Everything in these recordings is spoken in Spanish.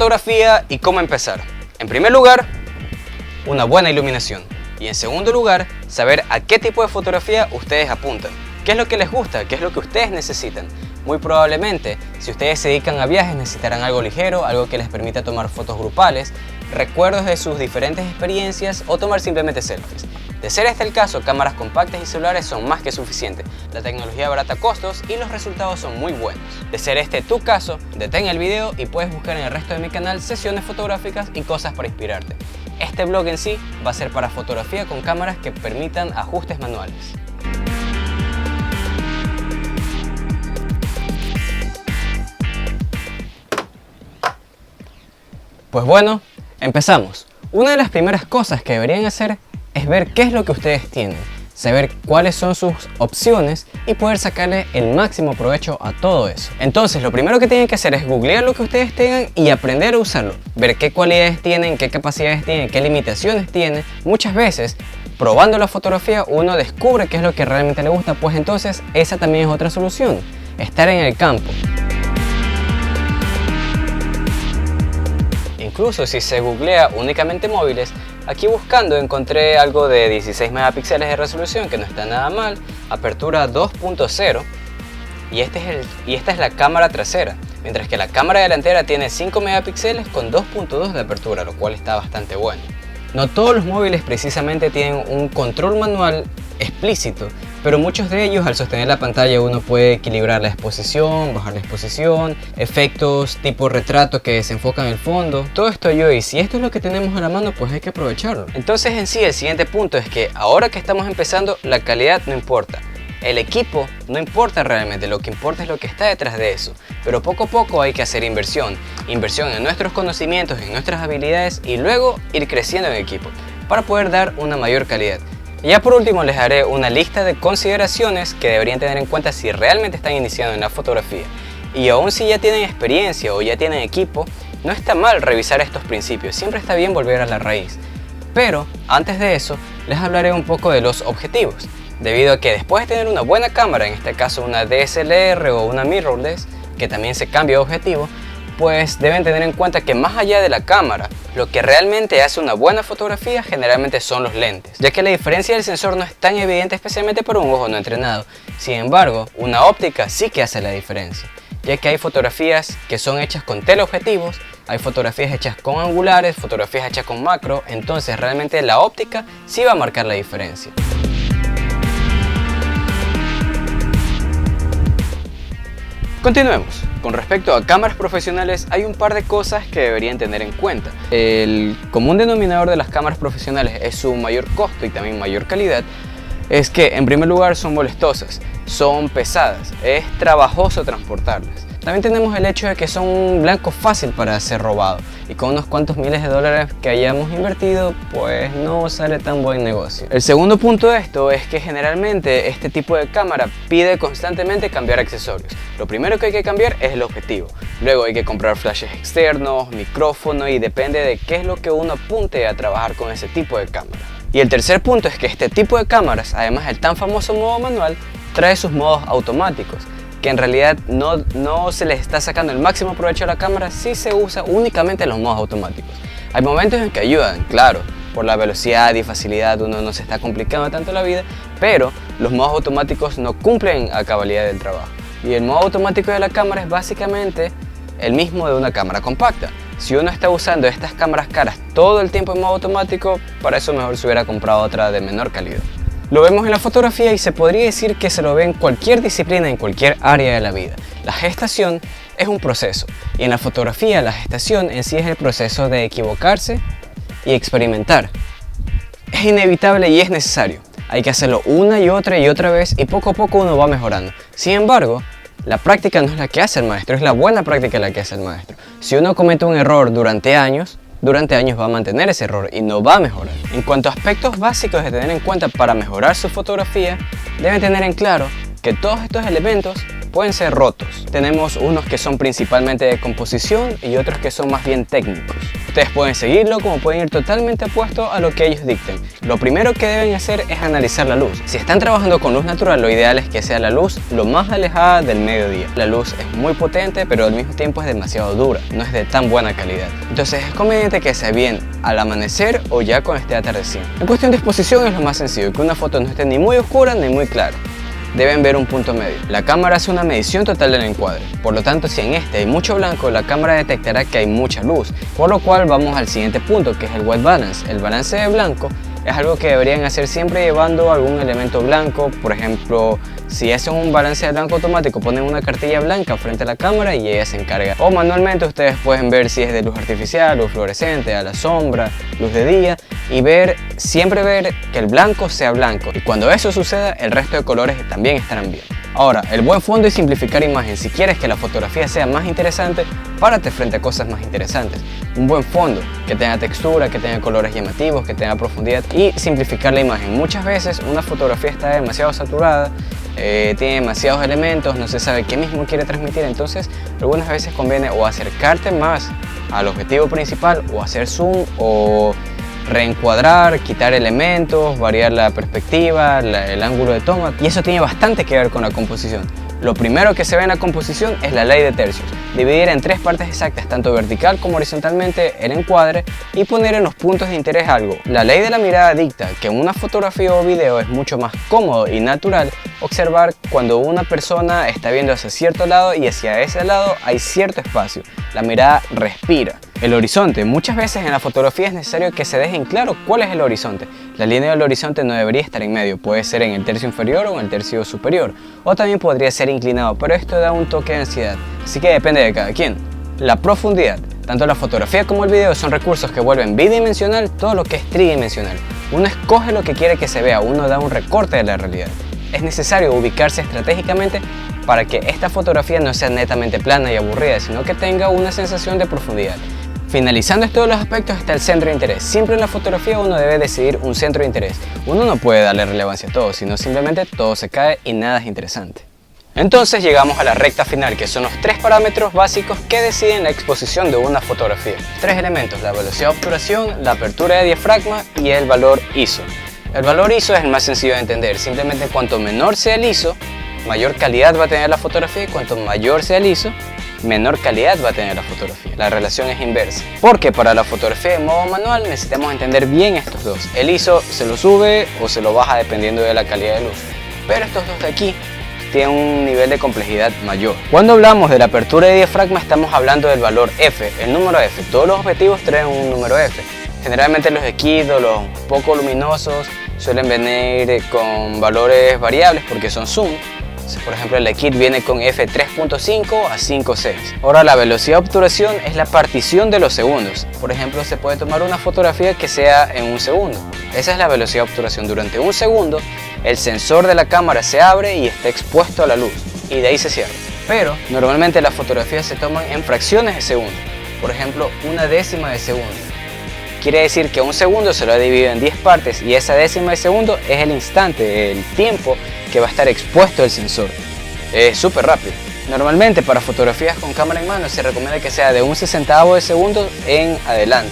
fotografía y cómo empezar. En primer lugar, una buena iluminación. Y en segundo lugar, saber a qué tipo de fotografía ustedes apuntan. ¿Qué es lo que les gusta? ¿Qué es lo que ustedes necesitan? Muy probablemente, si ustedes se dedican a viajes, necesitarán algo ligero, algo que les permita tomar fotos grupales, recuerdos de sus diferentes experiencias o tomar simplemente selfies. De ser este el caso, cámaras compactas y celulares son más que suficientes. La tecnología abarata costos y los resultados son muy buenos. De ser este tu caso, detén el video y puedes buscar en el resto de mi canal sesiones fotográficas y cosas para inspirarte. Este blog en sí va a ser para fotografía con cámaras que permitan ajustes manuales. Pues bueno, empezamos. Una de las primeras cosas que deberían hacer es ver qué es lo que ustedes tienen, saber cuáles son sus opciones y poder sacarle el máximo provecho a todo eso. Entonces, lo primero que tienen que hacer es googlear lo que ustedes tengan y aprender a usarlo, ver qué cualidades tienen, qué capacidades tienen, qué limitaciones tienen. Muchas veces, probando la fotografía, uno descubre qué es lo que realmente le gusta, pues entonces esa también es otra solución, estar en el campo. Incluso si se googlea únicamente móviles, aquí buscando encontré algo de 16 megapíxeles de resolución, que no está nada mal, apertura 2.0 y esta es la cámara trasera, mientras que la cámara delantera tiene 5 megapíxeles con 2.2 de apertura, lo cual está bastante bueno. No todos los móviles precisamente tienen un control manual explícito, pero muchos de ellos al sostener la pantalla uno puede equilibrar la exposición, bajar la exposición, efectos tipo retrato que desenfocan el fondo. Todo esto ayuda y si esto es lo que tenemos a la mano, pues hay que aprovecharlo. Entonces en sí el siguiente punto es que ahora que estamos empezando, la calidad no importa. El equipo no importa realmente, lo que importa es lo que está detrás de eso. Pero poco a poco hay que hacer inversión en nuestros conocimientos, en nuestras habilidades y luego ir creciendo en equipo para poder dar una mayor calidad. Y ya por último les daré una lista de consideraciones que deberían tener en cuenta si realmente están iniciando en la fotografía. Y aún si ya tienen experiencia o ya tienen equipo, no está mal revisar estos principios, siempre está bien volver a la raíz. Pero antes de eso, les hablaré un poco de los objetivos. Debido a que después de tener una buena cámara, en este caso una DSLR o una mirrorless, que también se cambia de objetivo, pues deben tener en cuenta que más allá de la cámara, lo que realmente hace una buena fotografía generalmente son los lentes, ya que la diferencia del sensor no es tan evidente especialmente para un ojo no entrenado. Sin embargo, una óptica sí que hace la diferencia, ya que hay fotografías que son hechas con teleobjetivos, hay fotografías hechas con angulares, fotografías hechas con macro, entonces realmente la óptica sí va a marcar la diferencia. Continuemos. Con respecto a cámaras profesionales, hay un par de cosas que deberían tener en cuenta. El común denominador de las cámaras profesionales es su mayor costo y también mayor calidad. Es que en primer lugar son molestosas, son pesadas, es trabajoso transportarlas. También tenemos el hecho de que son un blanco fácil para ser robado y con unos cuantos miles de dólares que hayamos invertido, pues no sale tan buen negocio. El segundo punto de esto es que generalmente este tipo de cámara pide constantemente cambiar accesorios. Lo primero que hay que cambiar es el objetivo, luego hay que comprar flashes externos, micrófono y depende de qué es lo que uno apunte a trabajar con ese tipo de cámara. Y el tercer punto es que este tipo de cámaras, además del tan famoso modo manual, trae sus modos automáticos, que en realidad no se les está sacando el máximo provecho a la cámara si se usa únicamente los modos automáticos. Hay momentos en que ayudan, claro, por la velocidad y facilidad uno no se está complicando tanto la vida, pero los modos automáticos no cumplen a cabalidad del trabajo. Y el modo automático de la cámara es básicamente el mismo de una cámara compacta. Si uno está usando estas cámaras caras todo el tiempo en modo automático, para eso mejor se hubiera comprado otra de menor calidad. Lo vemos en la fotografía y se podría decir que se lo ve en cualquier disciplina, en cualquier área de la vida. La gestación es un proceso y en la fotografía la gestación en sí es el proceso de equivocarse y experimentar. Es inevitable y es necesario. Hay que hacerlo una y otra vez y poco a poco uno va mejorando. Sin embargo, la práctica no es la que hace el maestro, es la buena práctica la que hace el maestro. Si uno comete un error durante años va a mantener ese error y no va a mejorar. En cuanto a aspectos básicos de tener en cuenta para mejorar su fotografía, deben tener en claro que todos estos elementos pueden ser rotos. Tenemos unos que son principalmente de composición y otros que son más bien técnicos. Ustedes pueden seguirlo como pueden ir totalmente opuesto a lo que ellos dicten. Lo primero que deben hacer es analizar la luz. Si están trabajando con luz natural, lo ideal es que sea la luz lo más alejada del mediodía. La luz es muy potente, pero al mismo tiempo es demasiado dura, no es de tan buena calidad. Entonces es conveniente que sea bien al amanecer o ya cuando esté atardeciendo. En cuestión de exposición es lo más sencillo, que una foto no esté ni muy oscura ni muy clara. Deben ver un punto medio. La cámara hace una medición total del encuadre, por lo tanto si en este hay mucho blanco, la cámara detectará que hay mucha luz, por lo cual vamos al siguiente punto, que es el white balance. El balance de blanco es algo que deberían hacer siempre llevando algún elemento blanco. Por ejemplo, si hacen un balance de blanco automático, ponen una cartilla blanca frente a la cámara y ella se encarga. O manualmente ustedes pueden ver si es de luz artificial, luz fluorescente, a la sombra, luz de día, y siempre ver que el blanco sea blanco. Y cuando eso suceda, el resto de colores también estarán bien. Ahora, el buen fondo y simplificar imagen. Si quieres que la fotografía sea más interesante, párate frente a cosas más interesantes. Un buen fondo, que tenga textura, que tenga colores llamativos, que tenga profundidad, y simplificar la imagen. Muchas veces una fotografía está demasiado saturada, tiene demasiados elementos, no se sabe qué mismo quiere transmitir, entonces algunas veces conviene o acercarte más al objetivo principal, o hacer zoom, o reencuadrar, quitar elementos, variar la perspectiva, el ángulo de toma, y eso tiene bastante que ver con la composición. Lo primero que se ve en la composición es la ley de tercios, dividir en 3 partes exactas, tanto vertical como horizontalmente, el encuadre y poner en los puntos de interés algo. La ley de la mirada dicta que en una fotografía o video es mucho más cómodo y natural observar cuando una persona está viendo hacia cierto lado y hacia ese lado hay cierto espacio. La mirada respira. El horizonte. Muchas veces en la fotografía es necesario que se deje en claro cuál es el horizonte. La línea del horizonte no debería estar en medio, puede ser en el tercio inferior o en el tercio superior, o también podría ser inclinado, pero esto da un toque de ansiedad, así que depende de cada quien. La profundidad. Tanto la fotografía como el video son recursos que vuelven bidimensional todo lo que es tridimensional. Uno escoge lo que quiere que se vea, uno da un recorte de la realidad. Es necesario ubicarse estratégicamente para que esta fotografía no sea netamente plana y aburrida, sino que tenga una sensación de profundidad. Finalizando estos los aspectos está el centro de interés. Siempre en la fotografía uno debe decidir un centro de interés. Uno no puede darle relevancia a todo, sino simplemente todo se cae y nada es interesante. Entonces llegamos a la recta final, que son los 3 parámetros básicos que deciden la exposición de una fotografía. 3 elementos: la velocidad de obturación, la apertura de diafragma y el valor ISO. El valor ISO es el más sencillo de entender. Simplemente cuanto menor sea el ISO, mayor calidad va a tener la fotografía, y cuanto mayor sea el ISO, menor calidad va a tener la fotografía. La relación es inversa, porque para la fotografía en modo manual necesitamos entender bien estos dos. El ISO se lo sube o se lo baja dependiendo de la calidad de luz, pero estos dos de aquí tienen un nivel de complejidad mayor. Cuando hablamos de la apertura de diafragma estamos hablando del valor F, el número F. Todos los objetivos traen un número F. Generalmente los de kit o los poco luminosos suelen venir con valores variables porque son zoom. Por ejemplo, el kit viene con f3.5 a 5.6. Ahora, la velocidad de obturación es la partición de los segundos. Por ejemplo, se puede tomar una fotografía que sea en un segundo. Esa es la velocidad de obturación. Durante un segundo, el sensor de la cámara se abre y está expuesto a la luz, y de ahí se cierra. Pero normalmente las fotografías se toman en fracciones de segundo. Por ejemplo, 1/10 de segundo. Quiere decir que un segundo se lo ha dividido en 10 partes y esa décima de segundo es el instante, el tiempo que va a estar expuesto el sensor. Es súper rápido. Normalmente para fotografías con cámara en mano se recomienda que sea de 1/60 de segundo en adelante.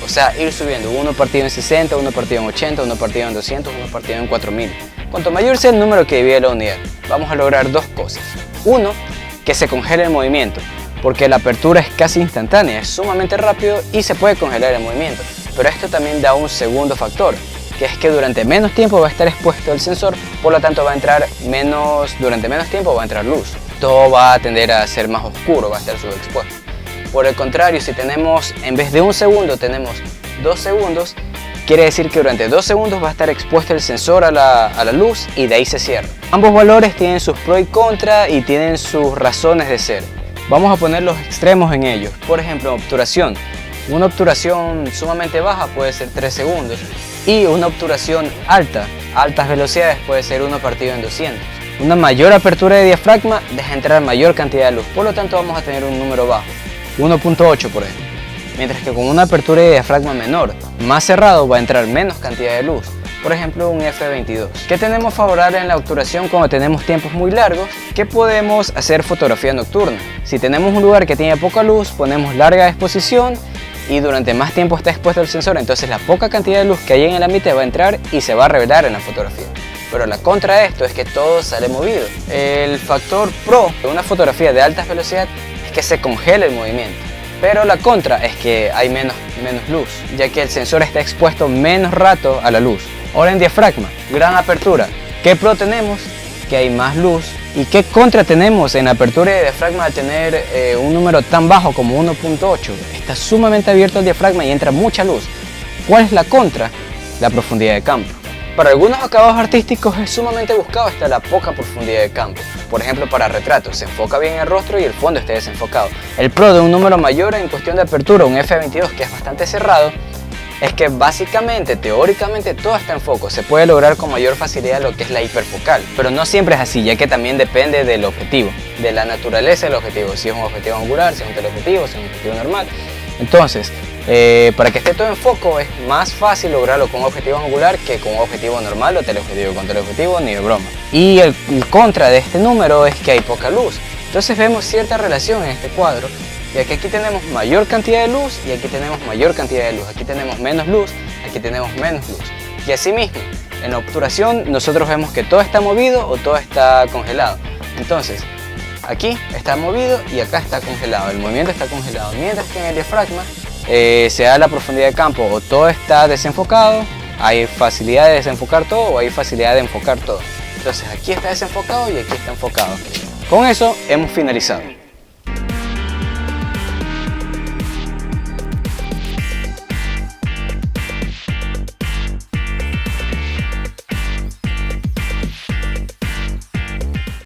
O sea, ir subiendo uno partido en 60, uno partido en 80, uno partido en 200, uno partido en 4000. Cuanto mayor sea el número que divide la unidad, vamos a lograr dos cosas. Uno, que se congele el movimiento, porque la apertura es casi instantánea, es sumamente rápido y se puede congelar el movimiento. Pero esto también da un segundo factor, que es que durante menos tiempo va a estar expuesto el sensor, por lo tanto durante menos tiempo va a entrar luz. Todo va a tender a ser más oscuro, va a estar subexpuesto. Por el contrario, si tenemos, en vez de un segundo, tenemos 2 segundos, quiere decir que durante 2 segundos va a estar expuesto el sensor a la luz y de ahí se cierra. Ambos valores tienen sus pros y contras y tienen sus razones de ser. Vamos a poner los extremos en ellos. Por ejemplo, obturación. Una obturación sumamente baja puede ser 3 segundos y una obturación altas velocidades puede ser 1 partido en 200. Una mayor apertura de diafragma deja entrar mayor cantidad de luz, por lo tanto vamos a tener un número bajo, 1.8 por ejemplo. Mientras que con una apertura de diafragma menor, más cerrado, va a entrar menos cantidad de luz. Por ejemplo, un f22. ¿Qué tenemos favorable en la obturación cuando tenemos tiempos muy largos? Que podemos hacer fotografía nocturna. Si tenemos un lugar que tiene poca luz, ponemos larga exposición y durante más tiempo está expuesto el sensor, entonces la poca cantidad de luz que hay en el ambiente va a entrar y se va a revelar en la fotografía. Pero la contra de esto es que todo sale movido. El factor pro de una fotografía de alta velocidad es que se congela el movimiento. Pero la contra es que hay menos luz, ya que el sensor está expuesto menos rato a la luz. Ahora en diafragma, gran apertura. ¿Qué pro tenemos? Que hay más luz. ¿Y qué contra tenemos en la apertura de diafragma al tener un número tan bajo como 1.8? Está sumamente abierto el diafragma y entra mucha luz. ¿Cuál es la contra? La profundidad de campo. Para algunos acabados artísticos es sumamente buscado hasta la poca profundidad de campo. Por ejemplo, para retratos, se enfoca bien el rostro y el fondo esté desenfocado. El pro de un número mayor en cuestión de apertura, un f22 que es bastante cerrado, es que básicamente, teóricamente, todo está en foco. Se puede lograr con mayor facilidad lo que es la hiperfocal, pero no siempre es así, ya que también depende del objetivo, de la naturaleza del objetivo, si es un objetivo angular, si es un teleobjetivo, si es un objetivo normal. Entonces, para que esté todo en foco es más fácil lograrlo con un objetivo angular que con un objetivo normal o teleobjetivo. Con teleobjetivo ni de broma. Y el contra de este número es que hay poca luz. Entonces vemos cierta relación en este cuadro, ya que aquí tenemos mayor cantidad de luz y aquí tenemos mayor cantidad de luz. Aquí tenemos menos luz, aquí tenemos menos luz. Y así mismo, en la obturación nosotros vemos que todo está movido o todo está congelado. Entonces, aquí está movido y acá está congelado, el movimiento está congelado, mientras que en el diafragma se da la profundidad de campo o todo está desenfocado, hay facilidad de desenfocar todo o hay facilidad de enfocar todo. Entonces aquí está desenfocado y aquí está enfocado. Con eso hemos finalizado.